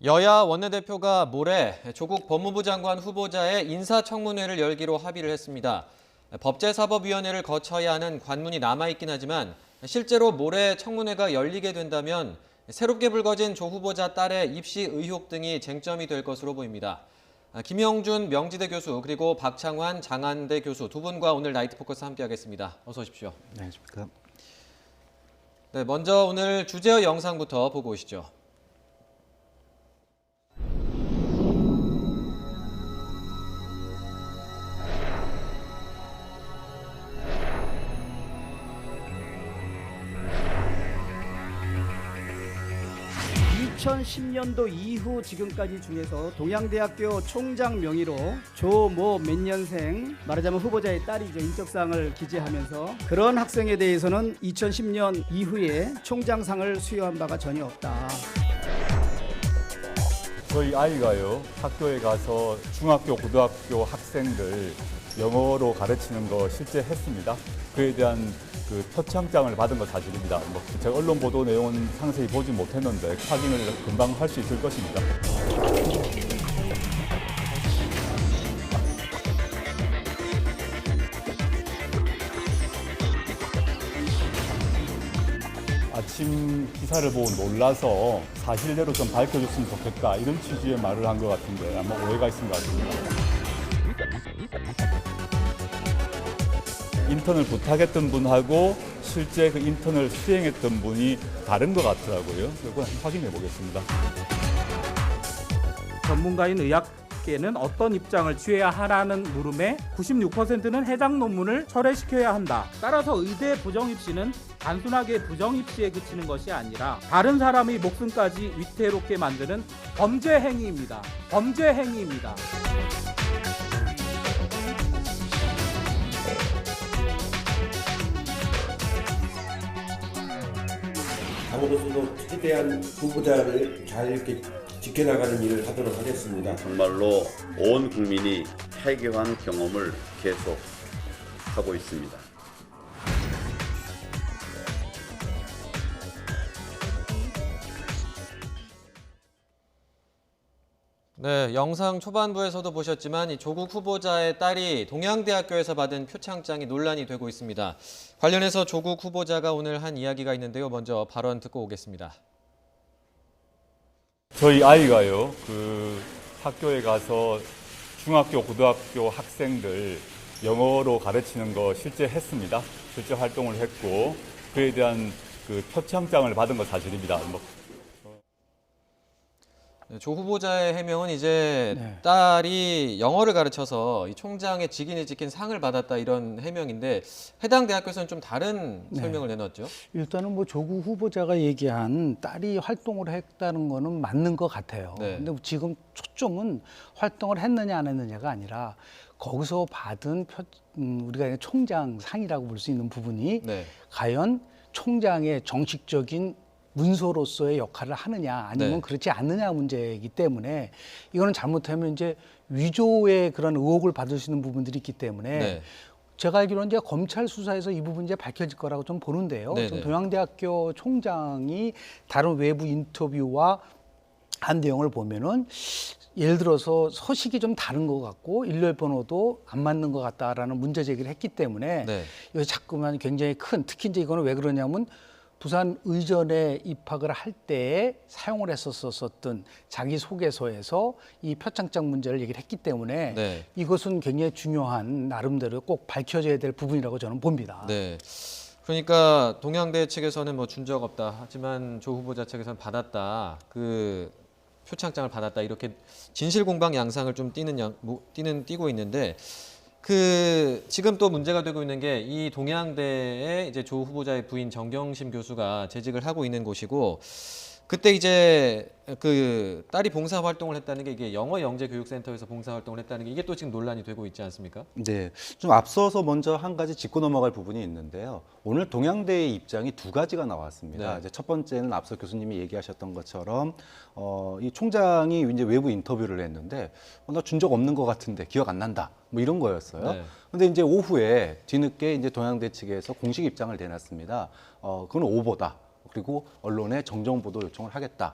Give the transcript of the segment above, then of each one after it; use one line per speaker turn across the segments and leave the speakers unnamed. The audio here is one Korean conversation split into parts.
여야 원내대표가 모레 조국 법무부 장관 후보자의 인사청문회를 열기로 합의를 했습니다. 법제사법위원회를 거쳐야 하는 관문이 남아있긴 하지만 실제로 모레 청문회가 열리게 된다면 새롭게 불거진 조 후보자 딸의 입시 의혹 등이 쟁점이 될 것으로 보입니다. 김영준 명지대 교수 그리고 박창환 장한대 교수 두 분과 오늘 나이트 포커스 함께하겠습니다. 어서 오십시오.
안녕하십니까.
네, 먼저 오늘 주제의 영상부터 보고 오시죠.
2010년도 이후 지금까지 중에서 동양대학교 총장 명의로 조 모 몇 년생, 말하자면 후보자의 딸이죠, 인적사항을 기재하면서 그런 학생에 대해서는 2010년 이후에 총장상을 수여한 바가 전혀 없다.
저희 아이가요, 학교에 가서 중학교, 고등학교 학생들 영어로 가르치는 거 실제 했습니다. 그에 대한 그 표창장을 받은 건 사실입니다. 제가 언론 보도 내용은 상세히 보지 못했는데 확인을 금방 할 수 있을 것입니다. 아침 기사를 보고 놀라서 사실대로 좀 밝혀줬으면 좋겠다 이런 취지의 말을 한 것 같은데 아마 오해가 있은 것 같습니다. 인턴을 부탁했던 분하고 실제 그 인턴을 수행했던 분이 다른 것 같더라고요. 그건 확인해 보겠습니다.
전문가인 의학계는 어떤 입장을 취해야 하라는 물음에 96%는 해당 논문을 철회시켜야 한다. 따라서 의대 부정입시는 단순하게 부정입시에 그치는 것이 아니라 다른 사람의 목숨까지 위태롭게 만드는 범죄 행위입니다. 범죄 행위입니다.
당으로서도 최대한 후보자를 잘 이렇게 지켜나가는 일을 하도록 하겠습니다.
정말로 온 국민이 폐교한 경험을 계속하고 있습니다.
네, 영상 초반부에서도 보셨지만 이 조국 후보자의 딸이 동양대학교에서 받은 표창장이 논란이 되고 있습니다. 관련해서 조국 후보자가 오늘 한 이야기가 있는데요. 먼저 발언 듣고 오겠습니다.
저희 아이가요, 그 학교에 가서 중학교, 고등학교 학생들 영어로 가르치는 거 실제 했습니다. 실제 활동을 했고 그에 대한 그 표창장을 받은 건 사실입니다.
네, 조 후보자의 해명은 이제
네.
딸이 영어를 가르쳐서 이 총장의 직인을 지킨 상을 받았다 이런 해명인데 해당 대학교에서는 좀 다른 설명을 내놨죠.
일단은 뭐 조국 후보자가 얘기한 딸이 활동을 했다는 거는 맞는 것 같아요.
네.
근데 지금 초점은 활동을 했느냐 안 했느냐가 아니라 거기서 받은 우리가 그냥 총장상이라고 볼 수 있는 부분이
네.
과연 총장의 정식적인 문서로서의 역할을 하느냐 아니면
네.
그렇지 않느냐 문제이기 때문에 이거는 잘못하면 이제 위조의 그런 의혹을 받을 수 있는 부분들이 있기 때문에
네.
제가 알기로는 이제 검찰 수사에서 이 부분이 이제 밝혀질 거라고 좀 보는데요.
네네.
좀 동양대학교 총장이 다른 외부 인터뷰와 한 내용을 보면은 예를 들어서 서식이 좀 다른 것 같고 일렬 번호도 안 맞는 것 같다라는 문제 제기를 했기 때문에
네.
이거 자꾸만 굉장히 큰 특히 이제 이거는 왜 그러냐면 부산 의전에 입학을 할 때에 사용을 했었던 자기소개서에서 이 표창장 문제를 얘기를 했기 때문에
네.
이것은 굉장히 중요한 나름대로 꼭 밝혀져야 될 부분이라고 저는 봅니다.
네. 그러니까 동양대 측에서는 뭐 준 적 없다. 하지만 조 후보자 측에서는 받았다. 그 표창장을 받았다. 이렇게 진실 공방 양상을 좀 띠고 있는데 그 지금 또 문제가 되고 있는 게 이 동양대에 이제 조 후보자의 부인 정경심 교수가 재직을 하고 있는 곳이고 그때 이제 그 딸이 봉사 활동을 했다는 게 이게 영어 영재 교육센터에서 봉사 활동을 했다는 게 이게 또 지금 논란이 되고 있지 않습니까?
네, 좀 앞서서 먼저 한 가지 짚고 넘어갈 부분이 있는데요. 오늘 동양대의 입장이 두 가지가 나왔습니다.
네.
이제 첫 번째는 앞서 교수님이 얘기하셨던 것처럼 이 총장이 이제 외부 인터뷰를 했는데 나 준 적 없는 것 같은데 기억 안 난다. 뭐 이런 거였어요.
네.
근데 이제 오후에 뒤늦게 이제 동양대 측에서 공식 입장을 내놨습니다. 그건 오보다. 그리고 언론에 정정 보도 요청을 하겠다.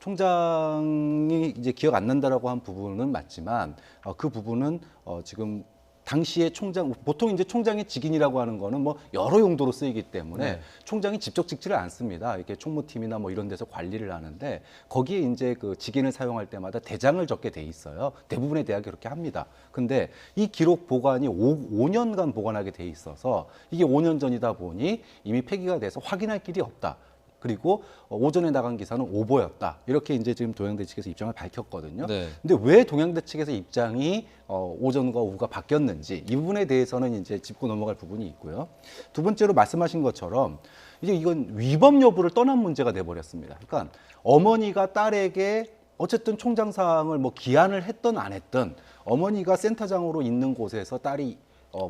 총장이 이제 기억 안 난다라고 한 부분은 맞지만 그 부분은 지금 당시에 총장 보통 이제 총장의 직인이라고 하는 거는 뭐 여러 용도로 쓰이기 때문에
네.
총장이 직접 찍지를 않습니다. 이렇게 총무팀이나 뭐 이런 데서 관리를 하는데 거기에 이제 그 직인을 사용할 때마다 대장을 적게 돼 있어요. 대부분의 대학이 그렇게 합니다. 근데 이 기록 보관이 5년간 보관하게 돼 있어서 이게 5년 전이다 보니 이미 폐기가 돼서 확인할 길이 없다. 그리고 오전에 나간 기사는 오보였다. 이렇게 이제 지금 동양대 측에서 입장을 밝혔거든요.
네.
근데 왜 동양대 측에서 입장이 오전과 오후가 바뀌었는지 이 부분에 대해서는 이제 짚고 넘어갈 부분이 있고요. 두 번째로 말씀하신 것처럼 이제 이건 위법 여부를 떠난 문제가 돼 버렸습니다. 그러니까 어머니가 딸에게 어쨌든 총장 사항을 뭐 기한을 했든 안 했든 어머니가 센터장으로 있는 곳에서 딸이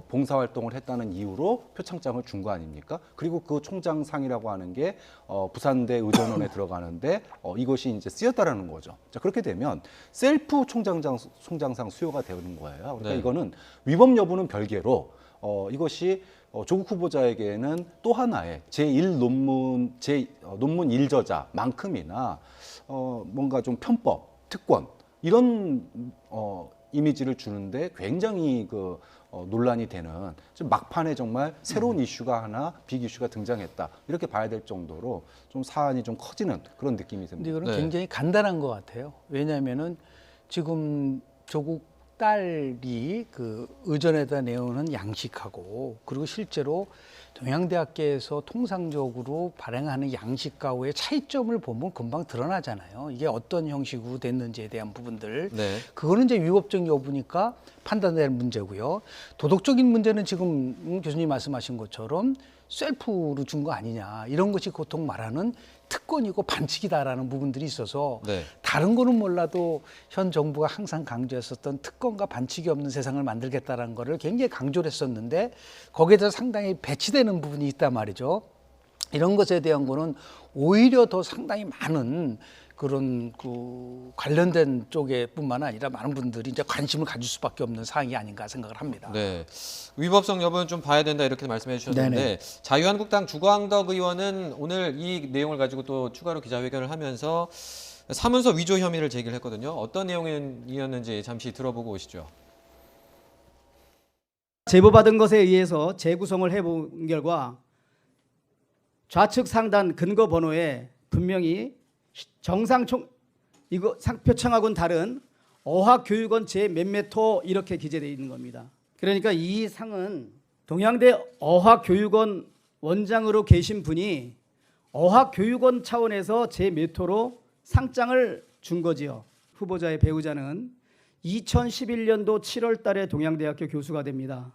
봉사활동을 했다는 이유로 표창장을 준 거 아닙니까? 그리고 그 총장상이라고 하는 게 부산대 의전원에 들어가는데 이것이 이제 쓰였다라는 거죠. 자, 그렇게 되면 셀프 총장상 수요가 되는 거예요. 그러니까
네.
이거는 위법 여부는 별개로 이것이 조국 후보자에게는 또 하나의 논문 1저자만큼이나 뭔가 좀 편법, 특권 이런 이미지를 주는데 굉장히 논란이 되는 좀 막판에 정말 새로운 이슈가 하나 빅 이슈가 등장했다 이렇게 봐야 될 정도로 좀 사안이 좀 커지는 그런 느낌이
근데
듭니다.
이거는
네.
굉장히 간단한 것 같아요. 왜냐하면은 지금 조국 딸이 그 의전에다 내오는 양식하고 그리고 실제로 동양대학교에서 통상적으로 발행하는 양식과의 차이점을 보면 금방 드러나잖아요. 이게 어떤 형식으로 됐는지에 대한 부분들.
네.
그거는 이제 위법적 여부니까 판단될 문제고요. 도덕적인 문제는 지금 교수님 말씀하신 것처럼 셀프로 준 거 아니냐. 이런 것이 보통 말하는 특권이고 반칙이다라는 부분들이 있어서
네.
다른 거는 몰라도 현 정부가 항상 강조했었던 특권과 반칙이 없는 세상을 만들겠다라는 거를 굉장히 강조를 했었는데 거기에 대해서 상당히 배치되는 부분이 있단 말이죠. 이런 것에 대한 거는 오히려 더 상당히 많은 그런 그 관련된 쪽에뿐만 아니라 많은 분들이 이제 관심을 가질 수밖에 없는 사항이 아닌가 생각을 합니다.
네. 위법성 여부는 좀 봐야 된다 이렇게 말씀해 주셨는데
네네.
자유한국당 주광덕 의원은 오늘 이 내용을 가지고 또 추가로 기자회견을 하면서 사문서 위조 혐의를 제기를 했거든요. 어떤 내용이었는지 잠시 들어보고 오시죠.
제보받은 것에 의해서 재구성을 해본 결과 좌측 상단 근거 번호에 분명히 이거 표창하고는 다른 어학교육원 제 몇몇 호 이렇게 기재되어 있는 겁니다. 그러니까 이 상은 동양대 어학교육원 원장으로 계신 분이 어학교육원 차원에서 제몇 호로 상장을 준 거지요. 후보자의 배우자는 2011년도 7월 달에 동양대학교 교수가 됩니다.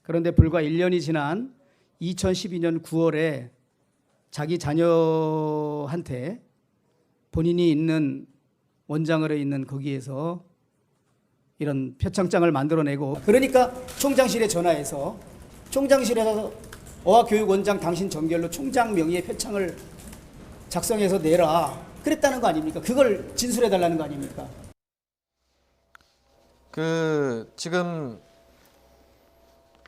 그런데 불과 1년이 지난 2012년 9월에 자기 자녀한테 본인이 있는 원장으로 있는 거기에서 이런 표창장을 만들어내고 그러니까 총장실에 전화해서 총장실에서 어학교육원장 당신 정결로 총장 명의의 표창을 작성해서 내라 그랬다는 거 아닙니까? 그걸 진술해달라는 거 아닙니까?
지금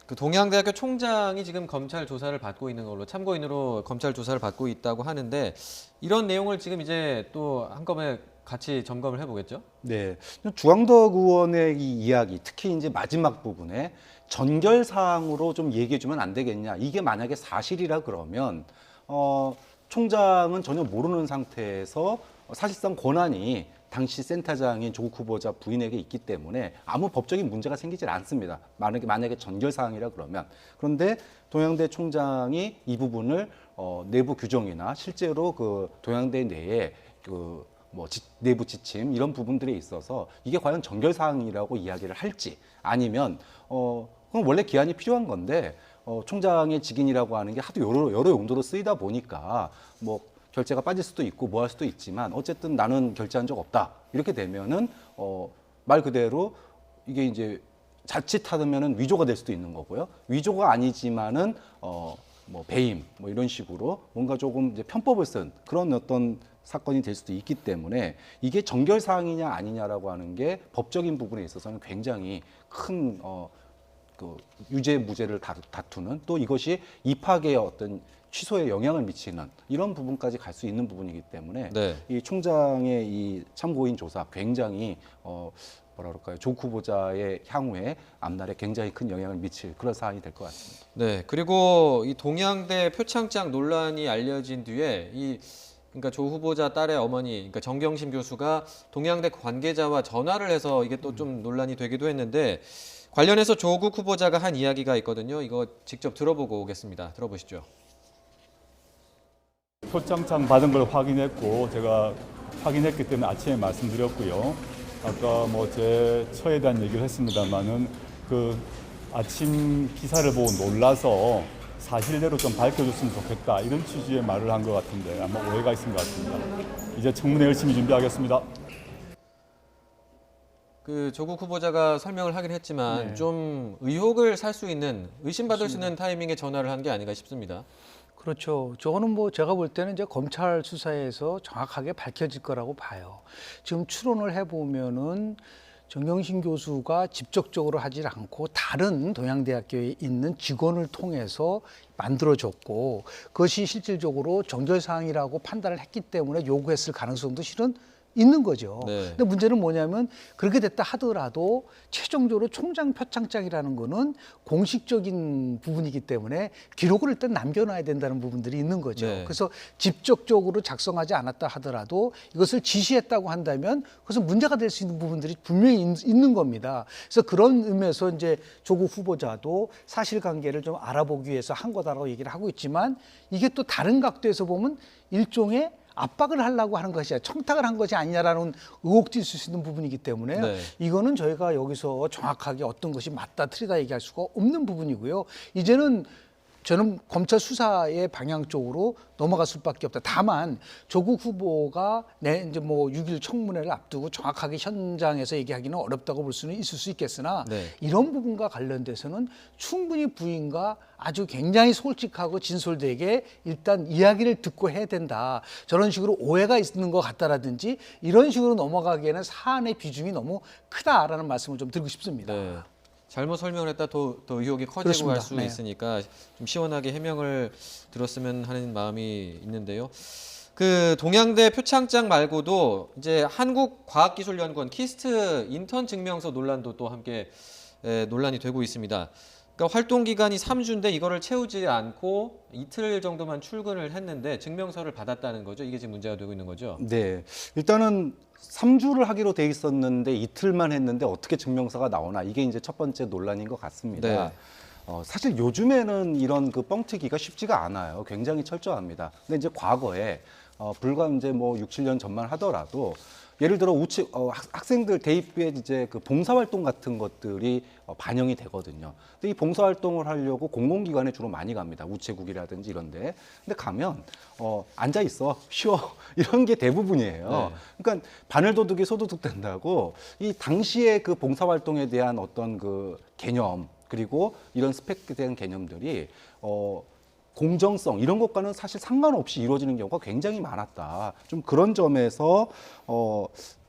동양대학교 총장이 지금 검찰 조사를 받고 있는 걸로 참고인으로 검찰 조사를 받고 있다고 하는데 이런 내용을 지금 이제 또 한꺼번에 같이 점검을 해보겠죠?
네, 주광덕 의원의 이 이야기, 특히 이제 마지막 부분에 전결 사항으로 좀 얘기해주면 안 되겠냐? 이게 만약에 사실이라 그러면 총장은 전혀 모르는 상태에서 사실상 권한이 당시 센터장인 조국 후보자 부인에게 있기 때문에 아무 법적인 문제가 생기질 않습니다. 만약에 전결 사항이라 그러면. 그런데 동양대 총장이 이 부분을 내부 규정이나 실제로 그 동양대 내에 내부 지침 이런 부분들에 있어서 이게 과연 전결 사항이라고 이야기를 할지 아니면 그건 원래 기한이 필요한 건데 총장의 직인이라고 하는 게 하도 여러 용도로 쓰이다 보니까 결제가 빠질 수도 있고 뭐 할 수도 있지만 어쨌든 나는 결제한 적 없다. 이렇게 되면은 말 그대로 이게 이제 자칫하면은 위조가 될 수도 있는 거고요. 위조가 아니지만은 배임 이런 식으로 뭔가 조금 이제 편법을 쓴 그런 어떤 사건이 될 수도 있기 때문에 이게 정결 사항이냐 아니냐라고 하는 게 법적인 부분에 있어서는 굉장히 큰 유죄 무죄를 다투는 또 이것이 입학의 어떤 취소에 영향을 미치는 이런 부분까지 갈 수 있는 부분이기 때문에
네.
이 총장의 이 참고인 조사 굉장히 뭐라 그럴까요? 조 후보자의 향후에 앞날에 굉장히 큰 영향을 미칠 그런 사안이 될 것 같습니다.
네. 그리고 이 동양대 표창장 논란이 알려진 뒤에 그러니까 조 후보자 딸의 어머니, 그러니까 정경심 교수가 동양대 관계자와 전화를 해서 이게 또 좀 논란이 되기도 했는데 관련해서 조국 후보자가 한 이야기가 있거든요. 이거 직접 들어보고 오겠습니다. 들어보시죠.
표창장 받은 걸 확인했고 제가 확인했기 때문에 아침에 말씀드렸고요. 아까 뭐 제 처에 대한 얘기를 했습니다만은 그 아침 기사를 보고 놀라서 사실대로 좀 밝혀줬으면 좋겠다 이런 취지의 말을 한 것 같은데 아마 오해가 있은 것 같습니다. 이제 청문회 열심히 준비하겠습니다.
그 조국 후보자가 설명을 하긴 했지만
네.
좀 의혹을 살 수 있는 의심받을 수 있는 타이밍에 전화를 한 게 아닌가 싶습니다.
그렇죠. 저거는 뭐 제가 볼 때는 이제 검찰 수사에서 정확하게 밝혀질 거라고 봐요. 지금 추론을 해보면은 정경심 교수가 직접적으로 하질 않고 다른 동양대학교에 있는 직원을 통해서 만들어졌고 그것이 실질적으로 정결사항이라고 판단을 했기 때문에 요구했을 가능성도 실은 있는 거죠.
네.
근데 문제는 뭐냐면 그렇게 됐다 하더라도 최종적으로 총장 표창장이라는 거는 공식적인 부분이기 때문에 기록을 일단 남겨놔야 된다는 부분들이 있는 거죠.
네.
그래서 직접적으로 작성하지 않았다 하더라도 이것을 지시했다고 한다면 그것은 문제가 될 수 있는 부분들이 분명히 있는 겁니다. 그래서 그런 의미에서 이제 조국 후보자도 사실관계를 좀 알아보기 위해서 한 거다라고 얘기를 하고 있지만 이게 또 다른 각도에서 보면 일종의 압박을 하려고 하는 것이 청탁을 한 것이 아니냐라는 의혹도 있을 수 있는 부분이기 때문에
네.
이거는 저희가 여기서 정확하게 어떤 것이 맞다 틀리다 얘기할 수가 없는 부분이고요. 이제는 저는 검찰 수사의 방향 쪽으로 넘어갈 수밖에 없다. 다만 조국 후보가 이제 뭐 6일 청문회를 앞두고 정확하게 현장에서 얘기하기는 어렵다고 볼 수는 있을 수 있겠으나
네.
이런 부분과 관련돼서는 충분히 부인과 아주 굉장히 솔직하고 진솔되게 일단 이야기를 듣고 해야 된다. 저런 식으로 오해가 있는 것 같다라든지 이런 식으로 넘어가기에는 사안의 비중이 너무 크다라는 말씀을 좀 드리고 싶습니다.
네. 잘못 설명을 했다 더 의혹이 커지고
그렇습니다.
갈 수
네.
있으니까 좀 시원하게 해명을 들었으면 하는 마음이 있는데요. 그 동양대 표창장 말고도 이제 한국과학기술연구원 키스트 인턴 증명서 논란도 또 함께 논란이 되고 있습니다. 그러니까 활동 기간이 3주인데 이거를 채우지 않고 이틀 정도만 출근을 했는데 증명서를 받았다는 거죠. 이게 지금 문제가 되고 있는 거죠.
네, 일단은 3주를 하기로 돼 있었는데 이틀만 했는데 어떻게 증명서가 나오나 이게 이제 첫 번째 논란인 것 같습니다.
네.
사실 요즘에는 이런 그 뻥튀기가 쉽지가 않아요. 굉장히 철저합니다. 근데 이제 과거에 불과 이제 뭐 6, 7년 전만 하더라도 예를 들어 학생들 대입에 이제 그 봉사활동 같은 것들이 반영이 되거든요. 근데 이 봉사활동을 하려고 공공기관에 주로 많이 갑니다. 우체국이라든지 이런데. 근데 가면 앉아 있어, 쉬어 이런 게 대부분이에요.
네.
그러니까 바늘도둑이 소도둑 된다고 이 당시에 그 봉사활동에 대한 어떤 그 개념 그리고 이런 스펙에 대한 개념들이 공정성 이런 것과는 사실 상관없이 이루어지는 경우가 굉장히 많았다. 좀 그런 점에서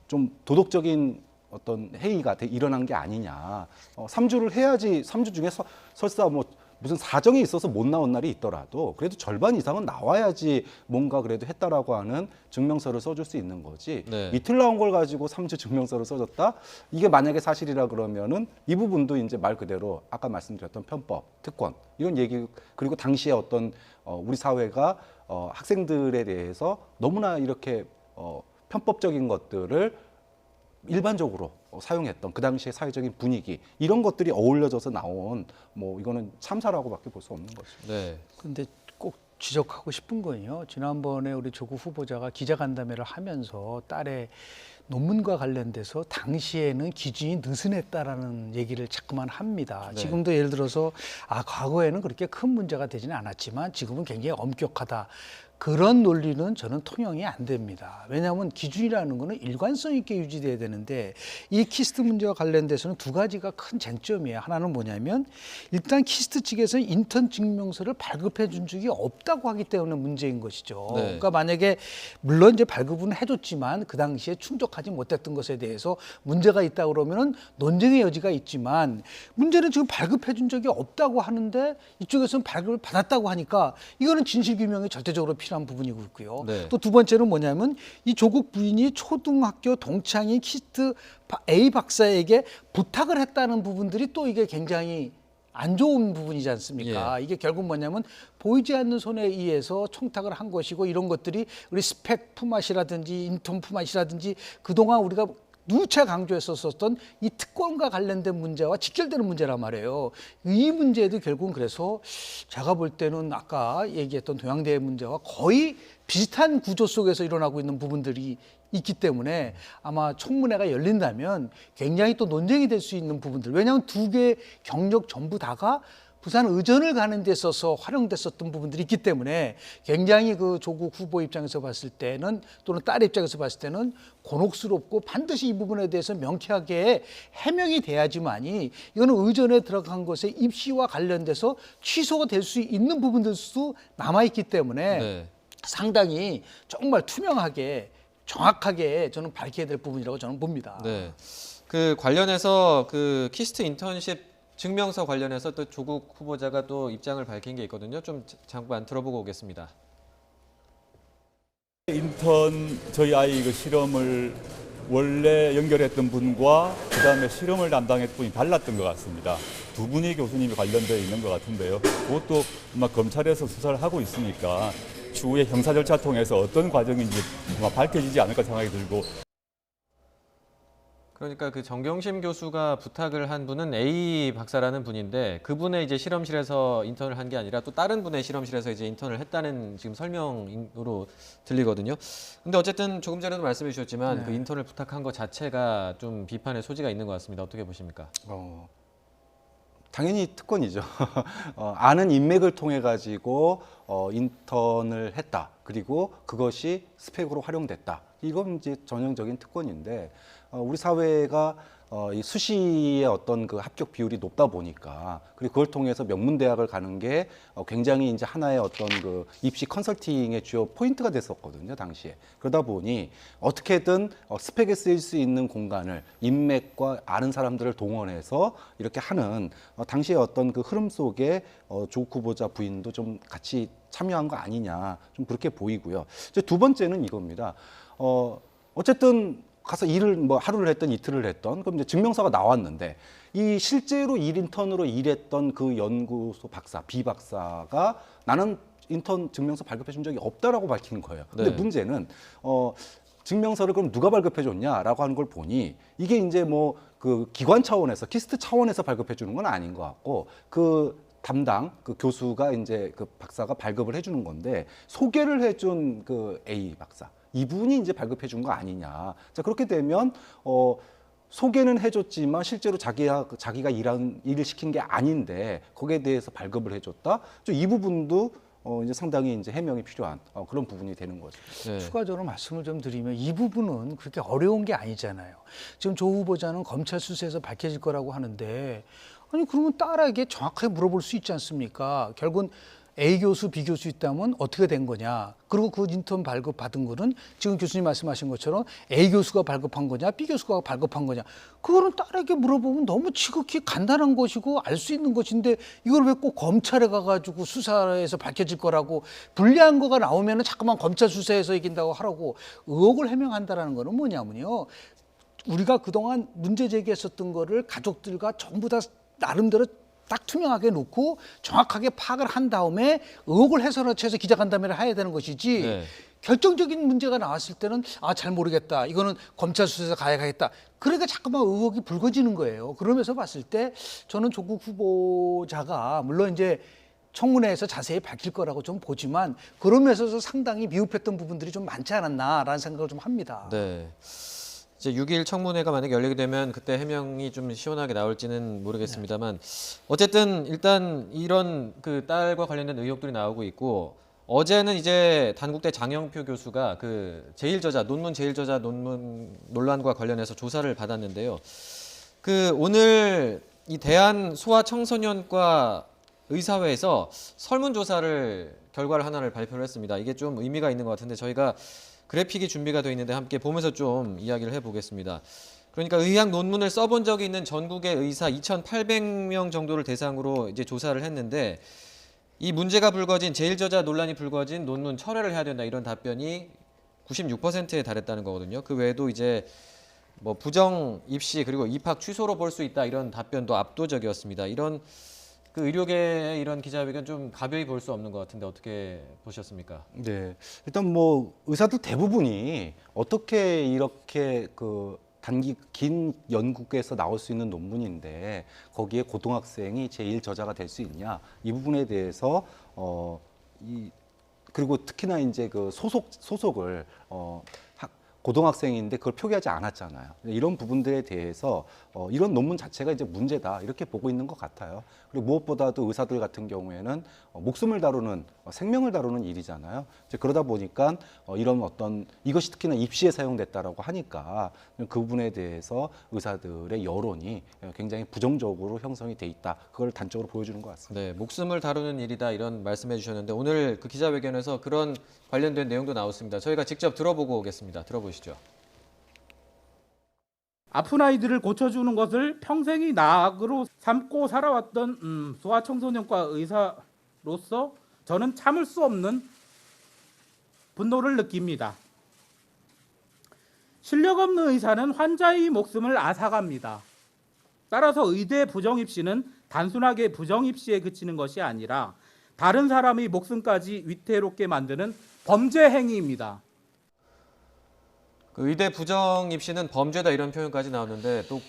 좀 도덕적인 어떤 해이가 일어난 게 아니냐. 3주를 해야지 3주 중에 설사 뭐 무슨 사정이 있어서 못 나온 날이 있더라도 그래도 절반 이상은 나와야지 뭔가 그래도 했다라고 하는 증명서를 써줄 수 있는 거지.
네.
이틀 나온 걸 가지고 3주 증명서를 써줬다? 이게 만약에 사실이라 그러면은 이 부분도 이제 말 그대로 아까 말씀드렸던 편법, 특권 이런 얘기 그리고 당시에 어떤 우리 사회가 학생들에 대해서 너무나 이렇게 편법적인 것들을 일반적으로 사용했던 그 당시의 사회적인 분위기 이런 것들이 어울려져서 나온 뭐 이거는 참사라고밖에 볼 수 없는 거죠.
네.
근데 꼭 지적하고 싶은 건요. 지난번에 우리 조국 후보자가 기자간담회를 하면서 딸의 논문과 관련돼서 당시에는 기준이 느슨했다라는 얘기를 자꾸만 합니다.
네.
지금도 예를 들어서 과거에는 그렇게 큰 문제가 되지는 않았지만 지금은 굉장히 엄격하다. 그런 논리는 저는 통용이 안 됩니다. 왜냐하면 기준이라는 거는 일관성 있게 유지돼야 되는데 이 키스트 문제와 관련돼서는 두 가지가 큰 쟁점이에요. 하나는 뭐냐면 일단 키스트 측에서 인턴 증명서를 발급해 준 적이 없다고 하기 때문에 문제인 것이죠.
네.
그러니까 만약에 물론 이제 발급은 해줬지만 그 당시에 충족하지 못했던 것에 대해서 문제가 있다 그러면은 논쟁의 여지가 있지만 문제는 지금 발급해 준 적이 없다고 하는데 이쪽에서는 발급을 받았다고 하니까 이거는 진실규명이 절대적으로 필요한 부분이고 있고요.
네.
또 두 번째는 뭐냐면 이 조국 부인이 초등학교 동창인 키스트 A 박사에게 부탁을 했다는 부분들이 또 이게 굉장히 안 좋은 부분이지 않습니까? 이게 결국 뭐냐면 보이지 않는 손에 의해서 청탁을 한 것이고 이런 것들이 우리 스펙 품앗이라든지 인턴 품앗이라든지 그동안 우리가 누차 강조했었던 이 특권과 관련된 문제와 직결되는 문제란 말이에요. 이 문제도 결국은 그래서 제가 볼 때는 아까 얘기했던 동양대의 문제와 거의 비슷한 구조 속에서 일어나고 있는 부분들이 있기 때문에 아마 청문회가 열린다면 굉장히 또 논쟁이 될 수 있는 부분들. 왜냐하면 두 개의 경력 전부 다가 부산 의전을 가는 데 있어서 활용됐었던 부분들이 있기 때문에 굉장히 그 조국 후보 입장에서 봤을 때는 또는 딸 입장에서 봤을 때는 곤혹스럽고 반드시 이 부분에 대해서 명쾌하게 해명이 돼야지만이 이거는 의전에 들어간 것의 입시와 관련돼서 취소가 될 수 있는 부분들도 남아있기 때문에
네.
상당히 정말 투명하게 정확하게 저는 밝혀야 될 부분이라고 저는 봅니다.
네. 그 관련해서 그 키스트 인턴십 증명서 관련해서 또 조국 후보자가 또 입장을 밝힌 게 있거든요. 좀 잠깐 들어보고 오겠습니다.
인턴 저희 아이 그 실험을 원래 연결했던 분과 그다음에 실험을 담당했던 분이 달랐던 것 같습니다. 두 분이 교수님이 관련되어 있는 것 같은데요. 그것도 아마 검찰에서 수사를 하고 있으니까 추후에 형사 절차 통해서 어떤 과정인지 아마 밝혀지지 않을까 생각이 들고.
그러니까 그 정경심 교수가 부탁을 한 분은 A 박사라는 분인데 그분의 이제 실험실에서 인턴을 한 게 아니라 또 다른 분의 실험실에서 이제 인턴을 했다는 지금 설명으로 들리거든요. 근데 어쨌든 조금 전에도 말씀해 주셨지만 그 인턴을 부탁한 것 자체가 좀 비판의 소지가 있는 것 같습니다. 어떻게 보십니까?
당연히 특권이죠. 아는 인맥을 통해 가지고 인턴을 했다. 그리고 그것이 스펙으로 활용됐다. 이건 이제 전형적인 특권인데 우리 사회가 이 수시의 어떤 그 합격 비율이 높다 보니까 그리고 그걸 통해서 명문대학을 가는 게 굉장히 이제 하나의 어떤 그 입시 컨설팅의 주요 포인트가 됐었거든요, 당시에. 그러다 보니 어떻게든 스펙에 쓰일 수 있는 공간을 인맥과 아는 사람들을 동원해서 이렇게 하는 당시의 어떤 그 흐름 속에 조국 후보자 부인도 좀 같이 참여한 거 아니냐, 좀 그렇게 보이고요. 이제 두 번째는 이겁니다. 어쨌든 가서 일을 뭐 하루를 했던 이틀을 했던 그럼 이제 증명서가 나왔는데 이 실제로 1인턴으로 일했던 그 연구소 박사 B 박사가 나는 인턴 증명서 발급해 준 적이 없다라고 밝힌 거예요. 근데
네.
문제는 증명서를 그럼 누가 발급해 줬냐라고 하는 걸 보니 이게 이제 뭐 그 기관 차원에서 키스트 차원에서 발급해 주는 건 아닌 것 같고 그 담당 그 교수가 이제 그 박사가 발급을 해주는 건데 소개를 해준 그 A 박사 이분이 이제 발급해 준 거 아니냐. 자 그렇게 되면 소개는 해줬지만 실제로 자기가 일을 시킨 게 아닌데 거기에 대해서 발급을 해줬다. 이 부분도 이제 상당히 이제 해명이 필요한 그런 부분이 되는 거죠.
네.
추가적으로 말씀을 좀 드리면 이 부분은 그렇게 어려운 게 아니잖아요. 지금 조 후보자는 검찰 수사에서 밝혀질 거라고 하는데 아니 그러면 딸에게 정확하게 물어볼 수 있지 않습니까? 결국은 A 교수, B 교수 있다면 어떻게 된 거냐? 그리고 그 인턴 발급 받은 거는 지금 교수님 말씀하신 것처럼 A 교수가 발급한 거냐, B 교수가 발급한 거냐? 그거는 딸에게 물어보면 너무 지극히 간단한 것이고 알 수 있는 것인데 이걸 왜 꼭 검찰에 가가지고 수사에서 밝혀질 거라고 불리한 거가 나오면은 자꾸만 검찰 수사에서 이긴다고 하라고 의혹을 해명한다라는 거는 뭐냐면요. 우리가 그동안 문제 제기했었던 거를 가족들과 전부 다 나름대로 딱 투명하게 놓고 정확하게 파악을 한 다음에 의혹을 해소해서 기자간담회를 해야 되는 것이지
네.
결정적인 문제가 나왔을 때는 잘 모르겠다. 이거는 검찰 수사에서 가야겠다. 그러니까 자꾸만 의혹이 불거지는 거예요. 그러면서 봤을 때 저는 조국 후보자가 물론 이제 청문회에서 자세히 밝힐 거라고 좀 보지만 그러면서 상당히 미흡했던 부분들이 좀 많지 않았나라는 생각을 좀 합니다.
네. 이제 6일 청문회가 만약에 열리게 되면 그때 해명이 좀 시원하게 나올지는 모르겠습니다만 어쨌든 일단 이런 그 딸과 관련된 의혹들이 나오고 있고 어제는 이제 단국대 장영표 교수가 그 논문 제일저자 논문 논란과 관련해서 조사를 받았는데요. 그 오늘 이 대한 소아청소년과 의사회에서 설문조사를 결과를 하나를 발표를 했습니다. 이게 좀 의미가 있는 것 같은데 저희가 그래픽이 준비가 되어 있는데 함께 보면서 좀 이야기를 해보겠습니다. 그러니까 의학 논문을 써본 적이 있는 전국의 의사 2,800명 정도를 대상으로 이제 조사를 했는데 이 문제가 불거진 제일저자 논란이 불거진 논문 철회를 해야 된다 이런 답변이 96%에 달했다는 거거든요. 그 외에도 이제 뭐 부정 입시 그리고 입학 취소로 볼 수 있다 이런 답변도 압도적이었습니다. 이런 그 의료계의 이런 기자회견 좀 가벼이 볼 수 없는 것 같은데 어떻게 보셨습니까?
네, 일단 뭐 의사들 대부분이 어떻게 이렇게 그 긴 연구에서 나올 수 있는 논문인데 거기에 고등학생이 제1저자가 될 수 있냐 이 부분에 대해서 그리고 특히나 이제 그 소속을 고등학생인데 그걸 표기하지 않았잖아요. 이런 부분들에 대해서 이런 논문 자체가 이제 문제다 이렇게 보고 있는 것 같아요. 그리고 무엇보다도 의사들 같은 경우에는 목숨을 다루는 생명을 다루는 일이잖아요. 이제 그러다 보니까 이런 이것이 특히나 입시에 사용됐다라고 하니까 그 부분에 대해서 의사들의 여론이 굉장히 부정적으로 형성이 돼 있다. 그걸 단적으로 보여주는 것 같습니다.
네, 목숨을 다루는 일이다 이런 말씀해 주셨는데 오늘 그 기자회견에서 그런 관련된 내용도 나왔습니다. 저희가 직접 들어보고 오겠습니다. 들어보시죠.
아픈 아이들을 고쳐주는 것을 평생이 낙으로 삼고 살아왔던 소아청소년과 의사로서 저는 참을 수 없는 분노를 느낍니다. 실력 없는 의사는 환자의 목숨을 앗아갑니다. 따라서 의대 부정입시는 단순하게 부정입시에 그치는 것이 아니라 다른 사람의 목숨까지 위태롭게 만드는 범죄 행위입니다.
그 의대 부정 입시는 범죄다 이런 표현까지 나왔는데 또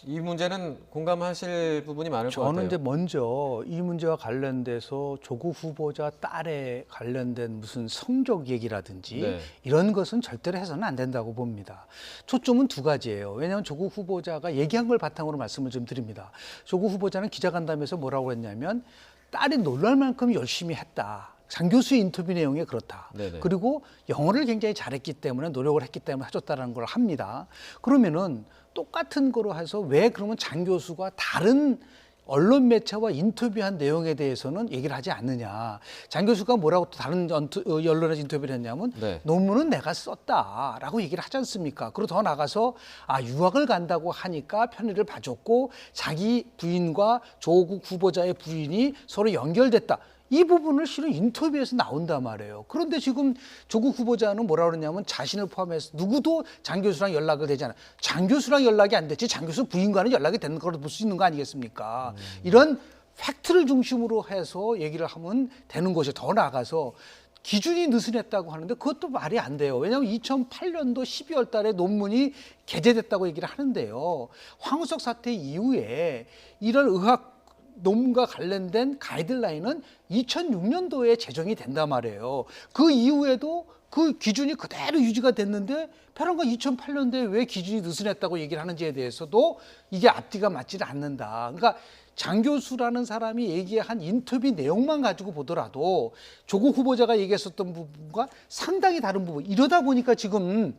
이 문제는 공감하실 부분이 많을 것 같아요.
저는 이제 먼저 이 문제와 관련돼서 조국 후보자 딸에 관련된 무슨 성적 얘기라든지
네.
이런 것은 절대로 해서는 안 된다고 봅니다. 초점은 두 가지예요. 왜냐하면 조국 후보자가 얘기한 걸 바탕으로 말씀을 좀 드립니다. 조국 후보자는 기자간담회에서 뭐라고 했냐면 딸이 놀랄 만큼 열심히 했다. 장 교수의 인터뷰 내용이 그렇다.
네네.
그리고 영어를 굉장히 잘했기 때문에 노력을 했기 때문에 하셨다는 걸 합니다. 그러면은 똑같은 거로 해서 왜 그러면 장 교수가 다른 언론 매체와 인터뷰한 내용에 대해서는 얘기를 하지 않느냐. 장 교수가 뭐라고 또 다른 언론에서 인터뷰를 했냐면
네.
논문은 내가 썼다라고 얘기를 하지 않습니까? 그리고 더 나가서 유학을 간다고 하니까 편의를 봐줬고 자기 부인과 조국 후보자의 부인이 서로 연결됐다. 이 부분을 실은 인터뷰에서 나온단 말이에요. 그런데 지금 조국 후보자는 뭐라 그러냐면 자신을 포함해서 누구도 장 교수랑 연락을 되지 않아. 장 교수랑 연락이 안 됐지 장 교수 부인과는 연락이 되는 걸로 볼 수 있는 거 아니겠습니까? 이런 팩트를 중심으로 해서 얘기를 하면 되는 것이 더 나아가서 기준이 느슨했다고 하는데 그것도 말이 안 돼요. 왜냐하면 2008년도 12월 달에 논문이 게재됐다고 얘기를 하는데요. 황우석 사태 이후에 이런 의학 논문과 관련된 가이드라인은 2006년도에 제정이 된단 말이에요. 그 이후에도 그 기준이 그대로 유지가 됐는데 별언가 2008년도에 왜 기준이 느슨했다고 얘기를 하는지에 대해서도 이게 앞뒤가 맞지를 않는다. 그러니까 장 교수라는 사람이 얘기한 인터뷰 내용만 가지고 보더라도 조국 후보자가 얘기했었던 부분과 상당히 다른 부분. 이러다 보니까 지금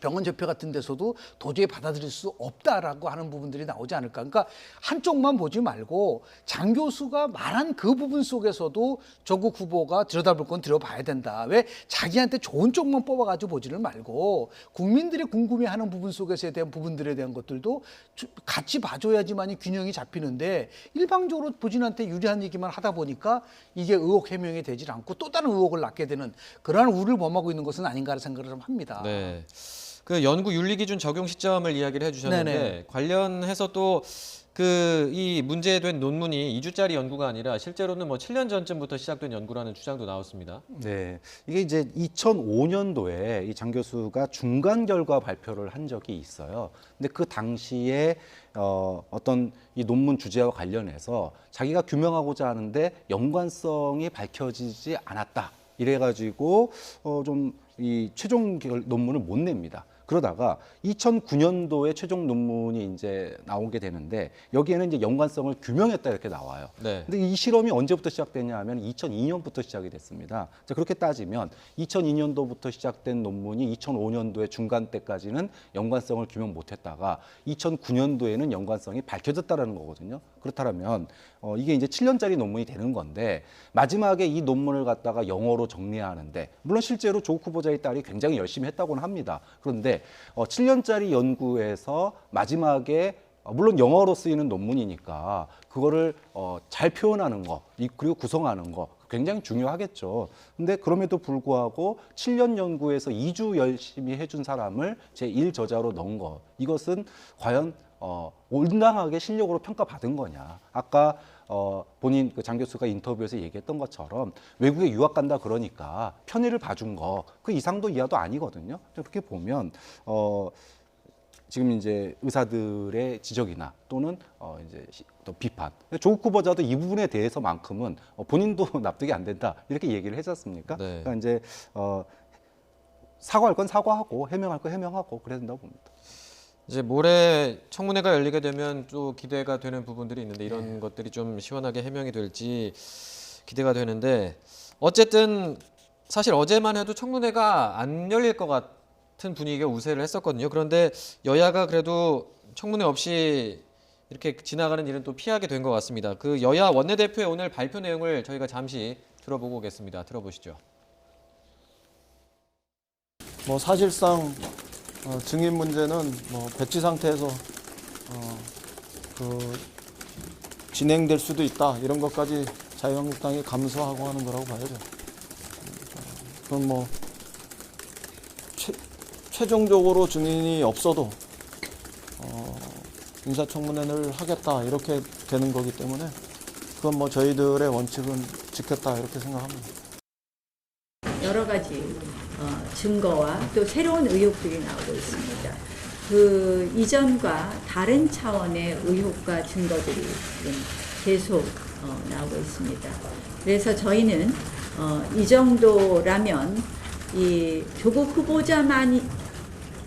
병원 협회 같은 데서도 도저히 받아들일 수 없다라고 하는 부분들이 나오지 않을까. 그러니까 한쪽만 보지 말고 장 교수가 말한 그 부분 속에서도 조국 후보가 들여다볼 건 들여봐야 된다. 왜 자기한테 좋은 쪽만 뽑아가지고 보지를 말고 국민들이 궁금해하는 부분 속에서에 대한 부분들에 대한 것들도 같이 봐줘야지만이 균형이 잡히는데 일방적으로 본인한테 유리한 얘기만 하다 보니까 이게 의혹 해명이 되질 않고 또 다른 의혹을 낳게 되는 그러한 우를 범하고 있는 것은 아닌가라는 생각을 좀 합니다.
네. 그 연구 윤리 기준 적용 시점을 이야기를 해주셨는데
네네.
관련해서 또 그 이 문제된 논문이 2주짜리 연구가 아니라 실제로는 뭐 7년 전쯤부터 시작된 연구라는 주장도 나왔습니다.
네, 이게 이제 2005년도에 이 장 교수가 중간 결과 발표를 한 적이 있어요. 근데 그 당시에 어떤 이 논문 주제와 관련해서 자기가 규명하고자 하는데 연관성이 밝혀지지 않았다. 이래가지고 좀 이 최종 논문을 못 냅니다. 그러다가 2009년도에 최종 논문이 이제 나오게 되는데 여기에는 이제 연관성을 규명했다 이렇게 나와요.
네.
근데 이 실험이 언제부터 시작됐냐 하면 2002년부터 시작이 됐습니다. 자, 그렇게 따지면 2002년도부터 시작된 논문이 2005년도에 중간 때까지는 연관성을 규명 못했다가 2009년도에는 연관성이 밝혀졌다라는 거거든요. 그렇다면 이게 이제 7년짜리 논문이 되는 건데 마지막에 이 논문을 갖다가 영어로 정리하는데 물론 실제로 조국 후보자의 딸이 굉장히 열심히 했다고는 합니다. 그런데 7년짜리 연구에서 마지막에 물론 영어로 쓰이는 논문이니까 그거를 잘 표현하는 거 그리고 구성하는 거 굉장히 중요하겠죠. 근데 그럼에도 불구하고 7년 연구에서 2주 열심히 해준 사람을 제1저자로 넣은 거 이것은 과연 온당하게 실력으로 평가받은 거냐. 아까 본인 장 교수가 인터뷰에서 얘기했던 것처럼 외국에 유학 간다 그러니까 편의를 봐준 거 그 이상도 이하도 아니거든요. 그렇게 보면 지금 이제 의사들의 지적이나 또는 이제 또 비판. 조국 후보자도 이 부분에 대해서만큼은 본인도 납득이 안 된다 이렇게 얘기를 했었습니까?
네.
그러니까 이제 사과할 건 사과하고 해명할 건 해명하고 그래야 된다고 봅니다.
이제 모레 청문회가 열리게 되면 또 기대가 되는 부분들이 있는데 이런 것들이 좀 시원하게 해명이 될지 기대가 되는데 어쨌든 사실 어제만 해도 청문회가 안 열릴 것 같은 분위기가 우세를 했었거든요. 그런데 여야가 그래도 청문회 없이 이렇게 지나가는 일은 또 피하게 된 것 같습니다. 그 여야 원내대표의 오늘 발표 내용을 저희가 잠시 들어보고 오겠습니다. 들어보시죠.
뭐 사실상 증인 문제는 뭐 배치 상태에서 진행될 수도 있다 이런 것까지 자유한국당이 감수하고 하는 거라고 봐야죠. 그건 뭐 최종적으로 증인이 없어도 인사청문회를 하겠다 이렇게 되는 거기 때문에 그건 뭐 저희들의 원칙은 지켰다 이렇게 생각합니다.
여러 가지 증거와 또 새로운 의혹들이 나오고 있습니다. 그 이전과 다른 차원의 의혹과 증거들이 지금 계속 나오고 있습니다. 그래서 저희는 이 정도라면 이 조국 후보자만이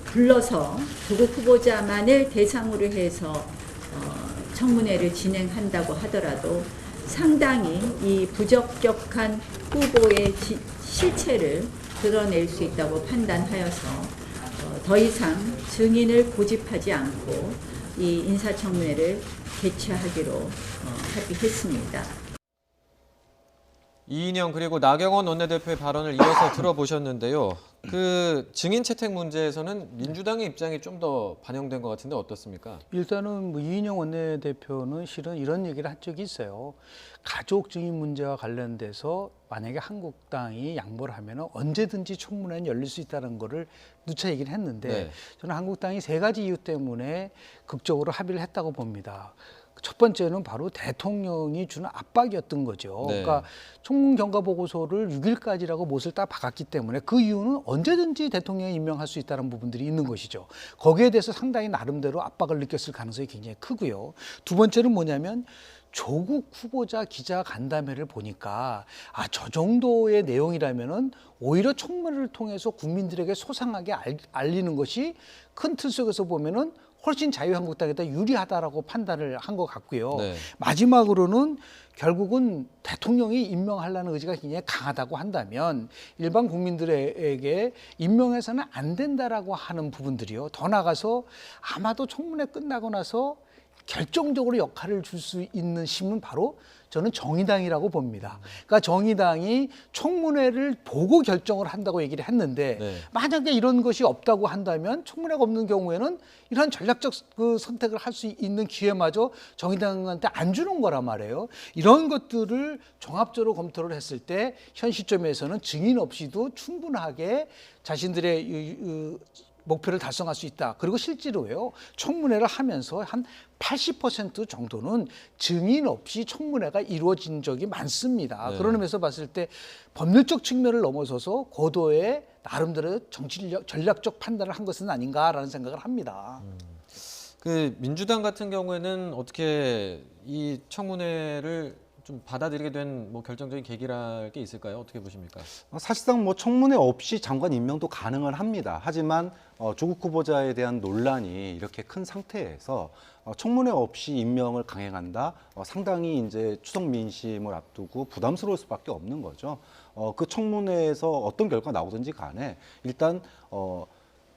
불러서 조국 후보자만을 대상으로 해서 청문회를 진행한다고 하더라도 상당히 이 부적격한 후보의 실체를 드러낼 수 있다고 판단하여서 더 이상 증인을 고집하지 않고 이 인사청문회를 개최하기로 합의했습니다.
이인영 그리고 나경원 원내대표의 발언을 이어서 들어보셨는데요. 그 증인 채택 문제에서는 민주당의 입장이 좀 더 반영된 것 같은데 어떻습니까?
일단은 뭐 이인영 원내대표는 실은 이런 얘기를 한 적이 있어요. 가족 증인 문제와 관련돼서 만약에 한국당이 양보를 하면 언제든지 청문회는 열릴 수 있다는 거를 누차 얘기를 했는데
네.
저는 한국당이 세 가지 이유 때문에 극적으로 합의를 했다고 봅니다. 첫 번째는 바로 대통령이 주는 압박이었던 거죠.
네.
그러니까 총무 경과 보고서를 6일까지라고 못을 딱 박았기 때문에 그 이유는 언제든지 대통령이 임명할 수 있다는 부분들이 있는 것이죠. 거기에 대해서 상당히 나름대로 압박을 느꼈을 가능성이 굉장히 크고요. 두 번째는 뭐냐면 조국 후보자 기자 간담회를 보니까 저 정도의 내용이라면은 오히려 청문회를 통해서 국민들에게 소상하게 알리는 것이 큰 틀 속에서 보면은 훨씬 자유한국당에다 유리하다라고 판단을 한 것 같고요.
네.
마지막으로는 결국은 대통령이 임명하려는 의지가 굉장히 강하다고 한다면 일반 국민들에게 임명해서는 안 된다라고 하는 부분들이요. 더 나아가서 아마도 청문회 끝나고 나서 결정적으로 역할을 줄 수 있는 힘은 바로 저는 정의당이라고 봅니다. 그러니까 정의당이 청문회를 보고 결정을 한다고 얘기를 했는데
네.
만약에 이런 것이 없다고 한다면 청문회가 없는 경우에는 이런 전략적 그 선택을 할 수 있는 기회마저 정의당한테 안 주는 거란 말이에요. 이런 것들을 종합적으로 검토를 했을 때 현 시점에서는 증인 없이도 충분하게 자신들의 목표를 달성할 수 있다. 그리고 실제로요. 청문회를 하면서 한 80% 정도는 증인 없이 청문회가 이루어진 적이 많습니다.
네.
그런 의미에서 봤을 때 법률적 측면을 넘어서서 고도의 나름대로 전략적 판단을 한 것은 아닌가라는 생각을 합니다.
그 민주당 같은 경우에는 어떻게 이 청문회를 좀 받아들이게 된 뭐 결정적인 계기랄 게 있을까요? 어떻게 보십니까?
사실상 뭐 청문회 없이 장관 임명도 가능은 합니다. 하지만 조국 후보자에 대한 논란이 이렇게 큰 상태에서 청문회 없이 임명을 강행한다. 상당히 이제 추석 민심을 앞두고 부담스러울 수밖에 없는 거죠. 그 청문회에서 어떤 결과 나오든지 간에 일단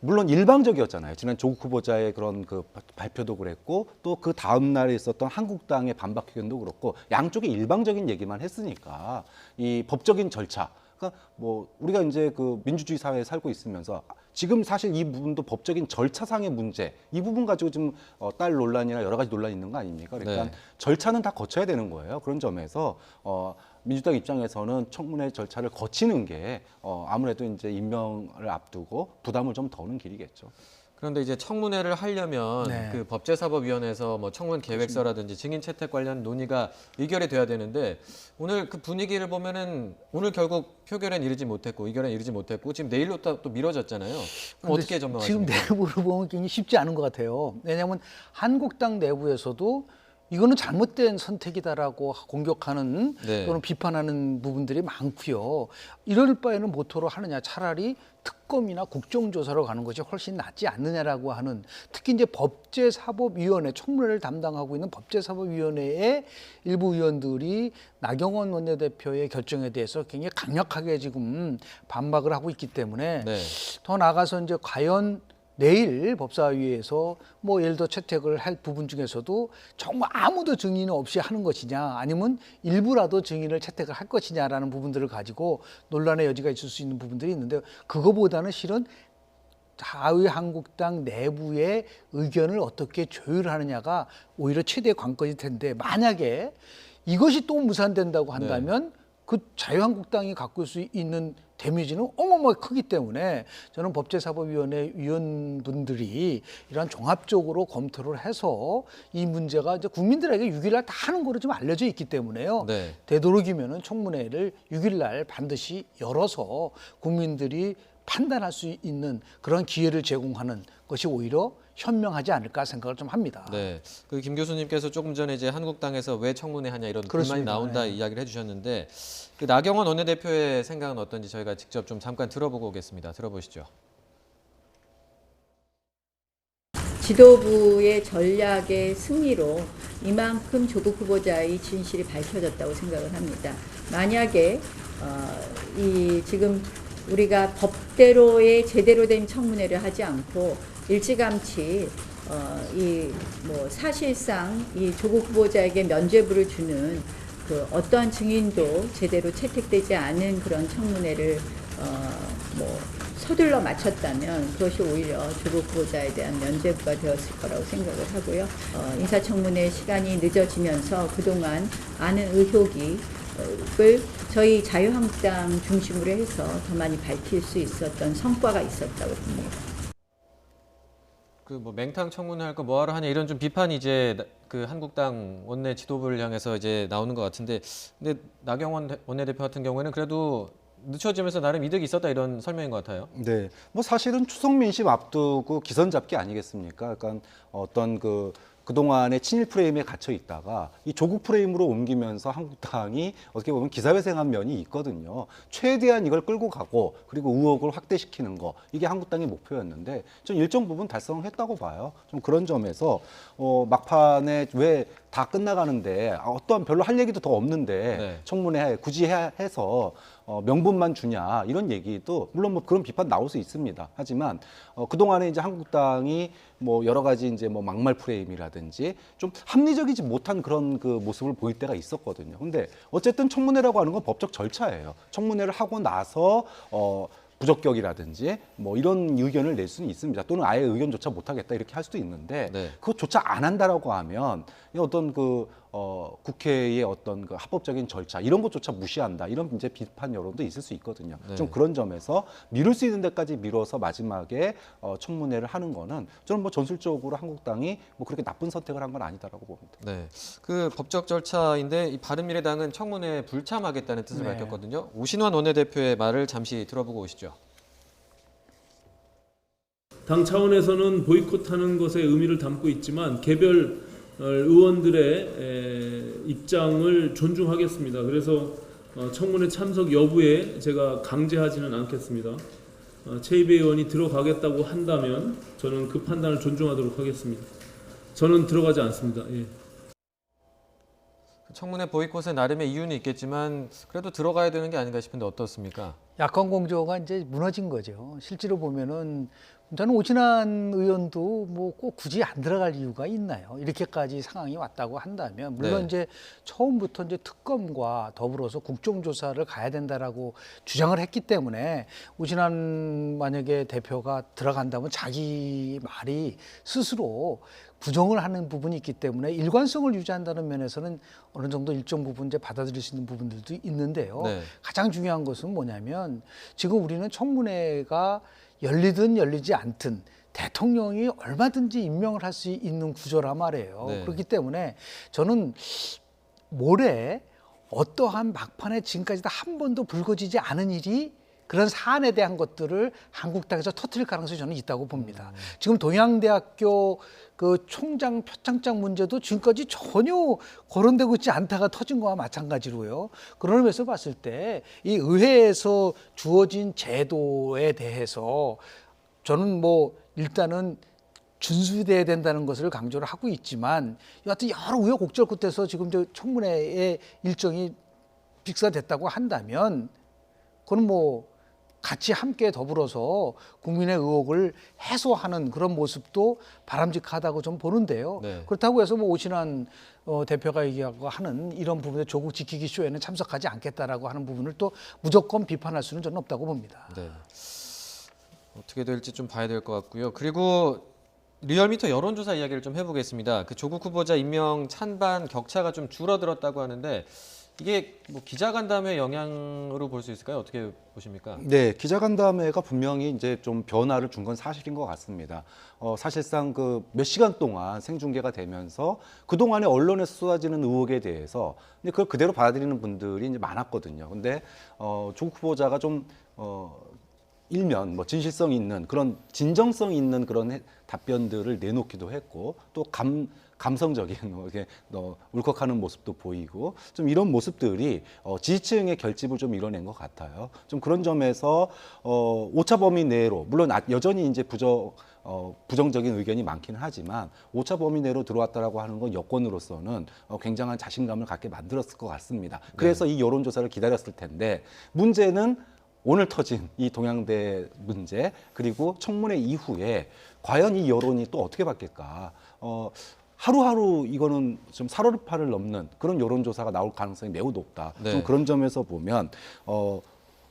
물론 일방적이었잖아요. 지난 조국 후보자의 그런 그 발표도 그랬고 또 그 다음 날에 있었던 한국당의 반박 의견도 그렇고 양쪽의 일방적인 얘기만 했으니까 이 법적인 절차, 그러니까 뭐 우리가 이제 그 민주주의 사회에 살고 있으면서 지금 사실 이 부분도 법적인 절차상의 문제, 이 부분 가지고 지금 딸 논란이나 여러 가지 논란이 있는 거 아닙니까? 그러니까
네.
절차는 다 거쳐야 되는 거예요. 그런 점에서 민주당 입장에서는 청문회 절차를 거치는 게 아무래도 이제 임명을 앞두고 부담을 좀 더는 길이겠죠.
그런데 이제 청문회를 하려면
네.
그 법제사법위원회에서 뭐 청문 계획서라든지 증인 채택 관련 논의가 의결이 돼야 되는데 오늘 그 분위기를 보면은 오늘 결국 표결엔 이르지 못했고 의결엔 이르지 못했고 지금 내일로 또 미뤄졌잖아요. 그럼 어떻게
지금
전망하십니까?
내부를 보면 굉장히 쉽지 않은 것 같아요. 왜냐하면 한국당 내부에서도 이거는 잘못된 선택이다라고 공격하는
네.
또는 비판하는 부분들이 많고요. 이럴 바에는 모토로 하느냐, 차라리 특검이나 국정조사로 가는 것이 훨씬 낫지 않느냐라고 하는, 특히 이제 법제사법위원회, 청문회를 담당하고 있는 법제사법위원회의 일부 의원들이 나경원 원내대표의 결정에 대해서 굉장히 강력하게 지금 반박을 하고 있기 때문에
네.
더 나아가서 이제 과연 내일 법사위에서 뭐 예를 들어 채택을 할 부분 중에서도 정말 아무도 증인 없이 하는 것이냐, 아니면 일부라도 증인을 채택을 할 것이냐라는 부분들을 가지고 논란의 여지가 있을 수 있는 부분들이 있는데, 그거보다는 실은 자유한국당 내부의 의견을 어떻게 조율하느냐가 오히려 최대의 관건일 텐데, 만약에 이것이 또 무산된다고 한다면 그 자유한국당이 갖고 수 있는 데미지는 어마어마하게 크기 때문에 저는 법제사법위원회 위원분들이 이러한 종합적으로 검토를 해서 이 문제가 이제 국민들에게 6일날 다 하는 거로 좀 알려져 있기 때문에요.
네.
되도록이면은 청문회를 6일날 반드시 열어서 국민들이 판단할 수 있는 그런 기회를 제공하는 것이 오히려 현명하지 않을까 생각을 좀 합니다.
네, 그 김 교수님께서 조금 전에 이제 한국당에서 왜 청문회 하냐 이런 불만이
그렇습니다.
나온다
네.
이야기를 해주셨는데 그 나경원 원내대표의 생각은 어떤지 저희가 직접 좀 잠깐 들어보고 오겠습니다. 들어보시죠.
지도부의 전략의 승리로 이만큼 조국 후보자의 진실이 밝혀졌다고 생각을 합니다. 만약에 이 지금 우리가 법대로의 제대로 된 청문회를 하지 않고 일찌감치 이 뭐 사실상 이 조국 후보자에게 면죄부를 주는 그 어떠한 증인도 제대로 채택되지 않은 그런 청문회를 뭐 서둘러 마쳤다면 그것이 오히려 조국 후보자에 대한 면죄부가 되었을 거라고 생각을 하고요. 인사청문회 시간이 늦어지면서 그동안 많은 의혹을 저희 자유한국당 중심으로 해서 더 많이 밝힐 수 있었던 성과가 있었다고 봅니다.
그 뭐 맹탕 청문회 할 거 뭐하러 하냐 이런 좀 비판이 이제 그 한국당 원내 지도부를 향해서 이제 나오는 것 같은데, 근데 나경원 원내대표 같은 경우에는 그래도 늦춰지면서 나름 이득이 있었다 이런 설명인 것 같아요.
네, 뭐 사실은 추석 민심 앞두고 기선 잡기 아니겠습니까? 그러니까 어떤 그동안의 친일 프레임에 갇혀 있다가 이 조국 프레임으로 옮기면서 한국당이 어떻게 보면 기사회생한 면이 있거든요. 최대한 이걸 끌고 가고 그리고 의혹을 확대시키는 거, 이게 한국당의 목표였는데 좀 일정 부분 달성했다고 봐요. 좀 그런 점에서 막판에 왜 다 끝나가는데 어떠한 별로 할 얘기도 더 없는데
네.
청문회 굳이 해서 명분만 주냐 이런 얘기도 물론 뭐 그런 비판 나올 수 있습니다. 하지만 그동안에 이제 한국당이 뭐 여러 가지 이제 뭐 막말 프레임이라든지 좀 합리적이지 못한 그런 그 모습을 보일 때가 있었거든요. 근데 어쨌든 청문회라고 하는 건 법적 절차예요. 청문회를 하고 나서 부적격이라든지 뭐 이런 의견을 낼 수는 있습니다. 또는 아예 의견조차 못하겠다 이렇게 할 수도 있는데
네.
그것조차 안 한다라고 하면 어떤 국회의 어떤 그 합법적인 절차 이런 것조차 무시한다 이런 이제 비판 여론도 있을 수 있거든요.
네.
좀 그런 점에서 미룰 수 있는 데까지 미뤄서 마지막에 청문회를 하는 거는 저는 뭐 전술적으로 한국당이 뭐 그렇게 나쁜 선택을 한 건 아니다라고 봅니다.
네, 그 법적 절차인데 이 바른미래당은 청문회에 불참하겠다는 뜻을
네.
밝혔거든요. 오신환 원내대표의 말을 잠시 들어보고 오시죠.
당 차원에서는 보이콧하는 것에 의미를 담고 있지만 개별 의원들의 입장을 존중하겠습니다. 그래서 청문회 참석 여부에 제가 강제하지는 않겠습니다. 최이배 의원이 들어가겠다고 한다면 저는 그 판단을 존중하도록 하겠습니다. 저는 들어가지 않습니다. 예.
청문회 보이콧에 나름의 이유는 있겠지만 그래도 들어가야 되는 게 아닌가 싶은데 어떻습니까?
야권 공조가 이제 무너진 거죠. 실제로 보면은 저는 오신환 의원도 뭐 꼭 굳이 안 들어갈 이유가 있나요? 이렇게까지 상황이 왔다고 한다면 물론
네.
이제 처음부터 이제 특검과 더불어서 국정조사를 가야 된다라고 주장을 했기 때문에 오신환 만약에 대표가 들어간다면 자기 말이 스스로 부정을 하는 부분이 있기 때문에 일관성을 유지한다는 면에서는 어느 정도 일정 부분 이제 받아들일 수 있는 부분들도 있는데요.
네.
가장 중요한 것은 뭐냐면 지금 우리는 청문회가 열리든 열리지 않든 대통령이 얼마든지 임명을 할 수 있는 구조란 말이에요.
네.
그렇기 때문에 저는 모레 어떠한 막판에 지금까지 한 번도 불거지지 않은 일이 그런 사안에 대한 것들을 한국 땅에서 터뜨릴 가능성이 저는 있다고 봅니다. 지금 동양대학교 그 총장 표창장 문제도 지금까지 전혀 거론되고 있지 않다가 터진 거와 마찬가지로요. 그런 의미에서 봤을 때 이 의회에서 주어진 제도에 대해서 저는 뭐 일단은 준수돼야 된다는 것을 강조를 하고 있지만 여하튼 여러 우여곡절 끝에서 지금 저 청문회의 일정이 픽스됐다고 한다면 그건 뭐 같이 함께 더불어서 국민의 의혹을 해소하는 그런 모습도 바람직하다고 좀 보는데요.
네.
그렇다고 해서 뭐 오신환 대표가 얘기하고 하는 이런 부분에 조국 지키기 쇼에는 참석하지 않겠다라고 하는 부분을 또 무조건 비판할 수는 저는 없다고 봅니다.
네. 어떻게 될지 좀 봐야 될 것 같고요. 그리고 리얼미터 여론조사 이야기를 좀 해보겠습니다. 그 조국 후보자 임명 찬반 격차가 좀 줄어들었다고 하는데 이게 뭐 기자간담회 영향으로 볼 수 있을까요? 어떻게 보십니까?
네, 기자간담회가 분명히 이제 좀 변화를 준 건 사실인 것 같습니다. 사실상 그 몇 시간 동안 생중계가 되면서 그 동안에 언론에서 쏟아지는 의혹에 대해서 근데 그걸 그대로 받아들이는 분들이 이제 많았거든요. 근데 조국 후보자가 좀 일면 뭐 진실성 있는 그런 진정성 있는 그런 답변들을 내놓기도 했고 또 감성적인 이렇게 울컥하는 모습도 보이고 좀 이런 모습들이 지지층의 결집을 좀 이뤄낸 것 같아요. 좀 그런 점에서 오차 범위 내로 물론 여전히 이제 부정적인 의견이 많기는 하지만 오차 범위 내로 들어왔다라고 하는 건 여권으로서는 굉장한 자신감을 갖게 만들었을 것 같습니다. 그래서 이 여론조사를 기다렸을 텐데 문제는 오늘 터진 이 동양대 문제 그리고 청문회 이후에 과연 이 여론이 또 어떻게 바뀔까? 하루하루 이거는 좀 살얼음판을 넘는 그런 여론조사가 나올 가능성이 매우 높다.
네.
좀 그런 점에서 보면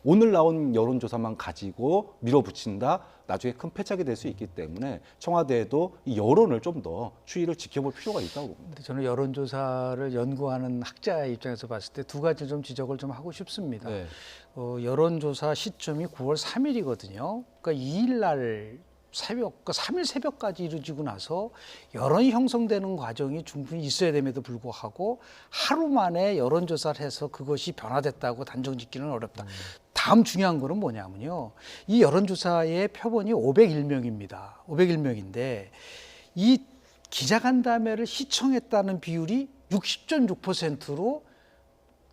오늘 나온 여론조사만 가지고 밀어붙인다. 나중에 큰 패착이 될 수 있기 때문에 청와대에도 이 여론을 좀 더 추이를 지켜볼 필요가 있다고 봅니다.
근데 저는 여론조사를 연구하는 학자의 입장에서 봤을 때 두 가지 좀 지적을 좀 하고 싶습니다.
네.
여론조사 시점이 9월 3일이거든요. 그러니까 2일 날 새벽, 그러니까 3일 새벽까지 이루어지고 나서 여론이 형성되는 과정이 충분히 있어야 됨에도 불구하고 하루 만에 여론조사를 해서 그것이 변화됐다고 단정짓기는 어렵다. 다음 중요한 거는 뭐냐면요. 이 여론조사의 표본이 501명입니다. 501명인데 이 기자간담회를 시청했다는 비율이 60.6%로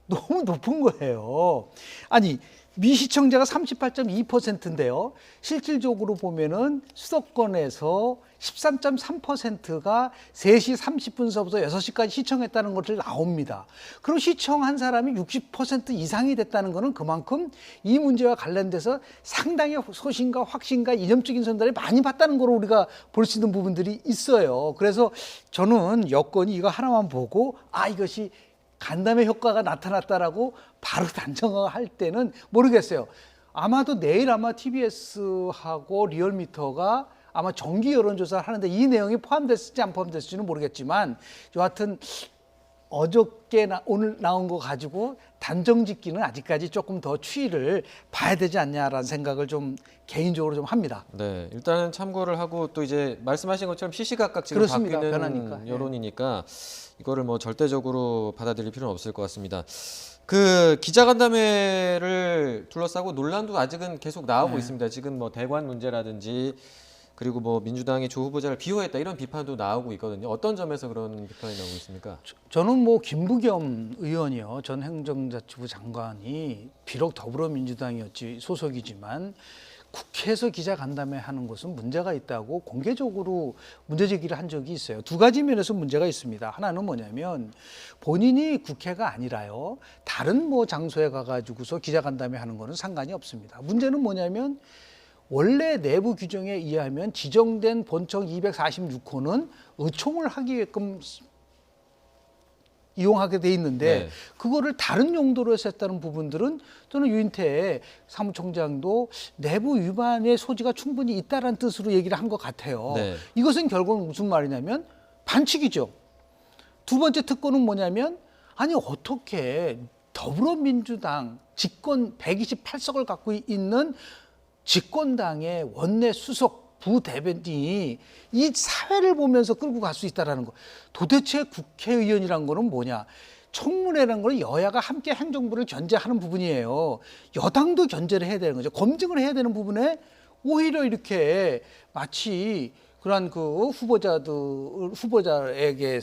너무 높은 거예요. 아니 미시청자가 38.2%인데요. 실질적으로 보면은 수도권에서 13.3%가 3시 30분서부터 6시까지 시청했다는 것을 나옵니다. 그럼 시청한 사람이 60% 이상이 됐다는 것은 그만큼 이 문제와 관련돼서 상당히 소신과 확신과 이념적인 전달을 많이 받다는 걸로 우리가 볼 수 있는 부분들이 있어요. 그래서 저는 여권이 이거 하나만 보고 이것이 간담회 효과가 나타났다라고 바로 단정할 때는 모르겠어요. 아마도 내일 아마 TBS하고 리얼미터가 아마 정기 여론조사를 하는데 이 내용이 포함됐을지 안 포함됐을지는 모르겠지만 여하튼 어저께 오늘 나온 거 가지고 단정짓기는 아직까지 조금 더 추이를 봐야 되지 않냐라는 생각을 좀 개인적으로 좀 합니다.
네, 일단은 참고를 하고 또 이제 말씀하신 것처럼 시시각각 지금
그렇습니다.
바뀌는
변하니까.
여론이니까 이거를 뭐 절대적으로 받아들일 필요는 없을 것 같습니다. 그 기자간담회를 둘러싸고 논란도 아직은 계속 나오고 있습니다. 지금 뭐 대관 문제라든지 그리고 뭐 민주당이 조 후보자를 비호했다 이런 비판도 나오고 있거든요. 어떤 점에서 그런 비판이 나오고 있습니까?
저는 뭐 김부겸 의원이요, 전 행정자치부 장관이 비록 더불어민주당이었지 소속이지만 국회에서 기자간담회 하는 것은 문제가 있다고 공개적으로 문제 제기를 한 적이 있어요. 두 가지 면에서 문제가 있습니다. 하나는 뭐냐면 본인이 국회가 아니라요, 다른 뭐 장소에 가가지고서 기자간담회 하는 거는 상관이 없습니다. 문제는 뭐냐면 원래 내부 규정에 의하면 지정된 본청 246호는 의총을 하게끔 이용하게 돼 있는데
네.
그거를 다른 용도로 했다는 부분들은 저는 유인태 사무총장도 내부 위반의 소지가 충분히 있다는 뜻으로 얘기를 한 것 같아요.
네.
이것은 결국은 무슨 말이냐면 반칙이죠. 두 번째 특권은 뭐냐면 아니 어떻게 더불어민주당 집권 128석을 갖고 있는 집권당의 원내 수석 부대변인이 이 사회를 보면서 끌고 갈 수 있다는 거. 도대체 국회의원이란 거는 뭐냐? 청문회라는 건 여야가 함께 행정부를 견제하는 부분이에요. 여당도 견제를 해야 되는 거죠. 검증을 해야 되는 부분에 오히려 이렇게 마치 그러한 그 후보자에게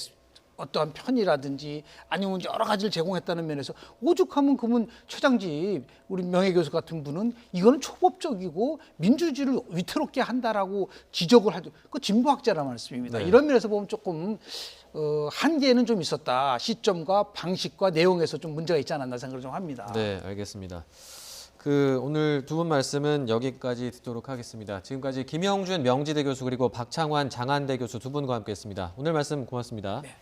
어떠한 편이라든지 아니면 여러 가지를 제공했다는 면에서 오죽하면 그분 최장집 우리 명예교수 같은 분은 이거는 초법적이고 민주주의를 위태롭게 한다라고 지적을 하죠. 그 진보학자란 말씀입니다.
네.
이런 면에서 보면 조금 한계는 좀 있었다. 시점과 방식과 내용에서 좀 문제가 있지 않았나 생각을 좀 합니다.
네, 알겠습니다. 오늘 두 분 말씀은 여기까지 듣도록 하겠습니다. 지금까지 김영준 명지대 교수 그리고 박창환 장한대 교수 두 분과 함께했습니다. 오늘 말씀 고맙습니다.
네.